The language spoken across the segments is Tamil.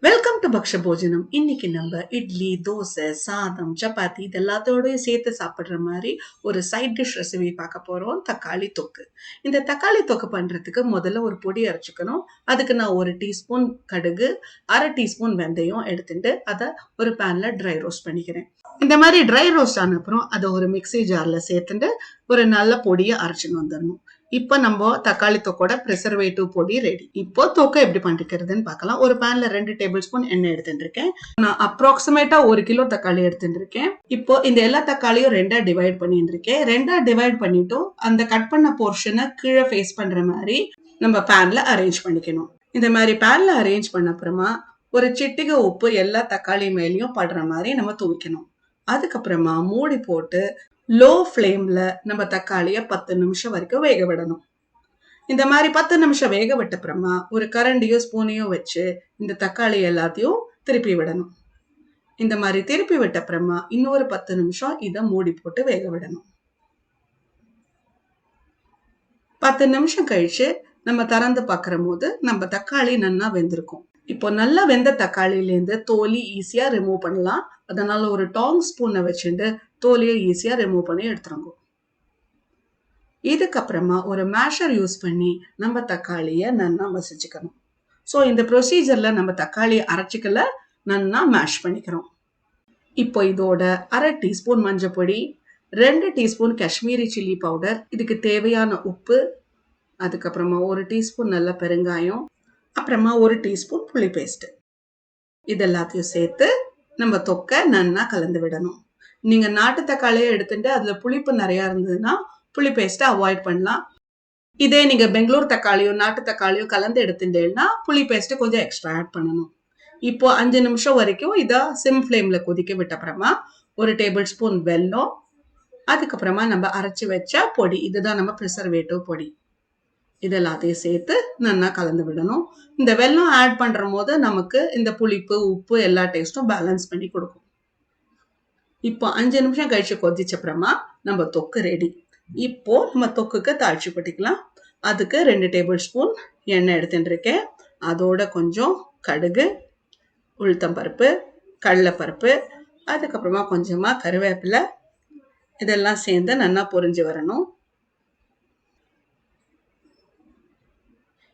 வெல்கம் டு பக்ஷ போஜனம். இன்னைக்கு நம்ம இட்லி, தோசை, சாதம், சப்பாத்தி இது எல்லாத்தோடயும் சேர்த்து சாப்பிடுற மாதிரி ஒரு சைட் டிஷ் ரெசிபி பார்க்க போறோம். தக்காளி தொக்கு. இந்த தக்காளி தொக்கு பண்றதுக்கு முதல்ல ஒரு பொடி அரைச்சுக்கணும். அதுக்கு நான் 1 டீஸ்பூன் கடுகு, 1/2 டீஸ்பூன் வெந்தயம் எடுத்துட்டு அதை ஒரு பேன்ல ட்ரை ரோஸ்ட் பண்ணிக்கிறேன். இந்த மாதிரி ட்ரை ரோஸ்ட் ஆன அப்புறம் அதை ஒரு மிக்சி ஜார்ல சேர்த்துட்டு ஒரு நல்ல பொடியை அரைச்சுன்னு வந்துடணும். இப்போ நம்ம தக்காளி தொக்கோட ப்ரிசர்வேட்டிவ் பொடி ரெடி. இப்போ தொக்கை எப்படி பண்ணிக்கிறதுன்னு பார்க்கலாம். ஒரு பேன்ல 2 டேபிள் ஸ்பூன் எண்ணெய் எடுத்துட்டு இருக்கேன். நான் அப்ராக்சிமேட்டா 1 கிலோ தக்காளி எடுத்துட்டு இருக்கேன். இப்போ இந்த எல்லா தக்காளியும் 2ஆ டிவைட் பண்ணிட்டு இருக்கேன். 2ஆ டிவைட் பண்ணிட்டு அந்த கட் பண்ண போர்ஷனை கீழே ஃபேஸ் பண்ற மாதிரி நம்ம பேன்ல அரேஞ்ச் பண்ணிக்கணும். இந்த மாதிரி பேன்ல அரேஞ்ச் பண்ண அப்புறமா ஒரு சிட்டிகை உப்பு எல்லா தக்காளி மேலேயும் படுற மாதிரி நம்ம தூவிக்கணும். அதுக்கப்புறமா மூடி போட்டு லோ ஃப்ளேம்ல நம்ம தக்காளிய 10 நிமிஷம் வரைக்கும் வேக விடணும். இந்த மாதிரி 10 நிமிஷம் வேக விட்ட அப்புறமா ஒரு கரண்டியோ ஸ்பூனையோ வச்சு இந்த தக்காளி எல்லாத்தையும் திருப்பி விடணும். இந்த மாதிரி திருப்பி விட்ட அப்புறமா இன்னொரு 10 நிமிஷம் இதை மூடி போட்டு வேக விடணும். 10 நிமிஷம் கழிச்சு நம்ம திறந்து பார்க்கிற போது நம்ம தக்காளி நல்லா வெந்திருக்கும். இப்போ நல்லா வெந்த தக்காளியிலேருந்து தோலி ஈஸியா ரிமூவ் பண்ணலாம். அதனால ஒரு டாங் ஸ்பூனை வச்சுட்டு தோலியை ஈஸியா ரிமூவ் பண்ணி எடுத்துருங்க. இதுக்கப்புறமா ஒரு மேஷர் யூஸ் பண்ணி நம்ம தக்காளியை நல்லா மசிச்சுக்கணும். ஸோ இந்த ப்ரொசீஜர்ல நம்ம தக்காளியை அரைச்சிக்கல நல்லா மேஷ் பண்ணிக்கிறோம். இப்போ இதோட 1/2 டீஸ்பூன் மஞ்சள் பொடி, 2 டீஸ்பூன் காஷ்மீரி சில்லி பவுடர், இதுக்கு தேவையான உப்பு, அதுக்கப்புறமா 1 டீஸ்பூன் நல்ல பெருங்காயம், அப்புறமா 1 டீஸ்பூன் புளி பேஸ்ட், இது எல்லாத்தையும் சேர்த்து நம்ம தொக்கை நல்லா கலந்து விடணும். நீங்க நாட்டு தக்காளியை எடுத்துட்டு அதுல புளிப்பு நிறைய இருந்ததுன்னா புளி பேஸ்ட்டை அவாய்ட் பண்ணலாம். இதே நீங்க பெங்களூர் தக்காளியோ நாட்டு தக்காளியோ கலந்து எடுத்துட்டேன்னா புளி பேஸ்ட் கொஞ்சம் எக்ஸ்ட்ரா ஆட் பண்ணணும். இப்போ 5 நிமிஷம் வரைக்கும் இதை சிம் ஃப்ளேம்ல கொதிக்க விட்ட அப்புறமா 1 டேபிள் ஸ்பூன் வெல்லம், அதுக்கப்புறமா நம்ம அரைச்சி வச்ச பொடி, இதுதான் நம்ம ப்ரிசர்வேட்டிவ் பொடி, இது எல்லாத்தையும் சேர்த்து நல்லா கலந்து விடணும். இந்த வெல்லம் ஆட் பண்ற போது நமக்கு இந்த புளிப்பு உப்பு எல்லா டேஸ்டும் பேலன்ஸ் பண்ணி கொடுக்கும். இப்போ 5 நிமிஷம் கழிச்சு கொதிச்ச அப்புறமா நம்ம தொக்கு ரெடி. இப்போ நம்ம தொக்குக்கு தாளிச்சு கொட்டிக்கலாம். அதுக்கு 2 டேபிள் ஸ்பூன் எண்ணெய் எடுத்துட்டு இருக்கேன். அதோட கொஞ்சம் கடுகு, உளுத்தம்பருப்பு, கடலைப்பருப்பு, அதுக்கப்புறமா கொஞ்சமா கருவேப்பிலை, இதெல்லாம் சேர்ந்து நல்லா பொரிஞ்சு வரணும்.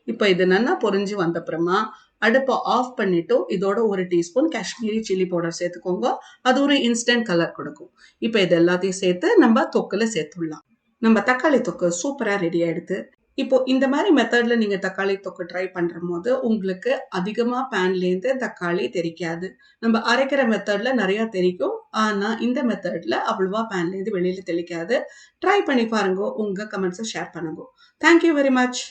இப்போ இது நல்லா பொரிஞ்சு வந்த அப்புறமா அடுப்பை ஆஃப் பண்ணிட்டு இதோட 1 டீஸ்பூன் காஷ்மீரி சில்லி பவுடர் சேர்த்துக்கோங்க. அது ஒரு இன்ஸ்டன்ட் கலர் கொடுக்கும். இப்போ இது எல்லாத்தையும் சேர்த்து நம்ம தொக்குல சேர்த்துடலாம். நம்ம தக்காளி தொக்கு சூப்பரா ரெடி ஆயிடுது. இப்போ இந்த மாதிரி மெத்தட்ல நீங்க தக்காளி தொக்கு ட்ரை பண்ற போது உங்களுக்கு அதிகமா பேன்லேருந்து தக்காளி தெரிக்காது. நம்ம அரைக்கிற மெத்தட்ல நிறைய தெரிக்கும். ஆனா இந்த மெத்தட்ல அவ்வளவா பேன்லேருந்து வெளியில தெளிக்காது. ட்ரை பண்ணி பாருங்க. உங்க கமெண்ட்ஸை ஷேர் பண்ணுங்க. Thank you very much.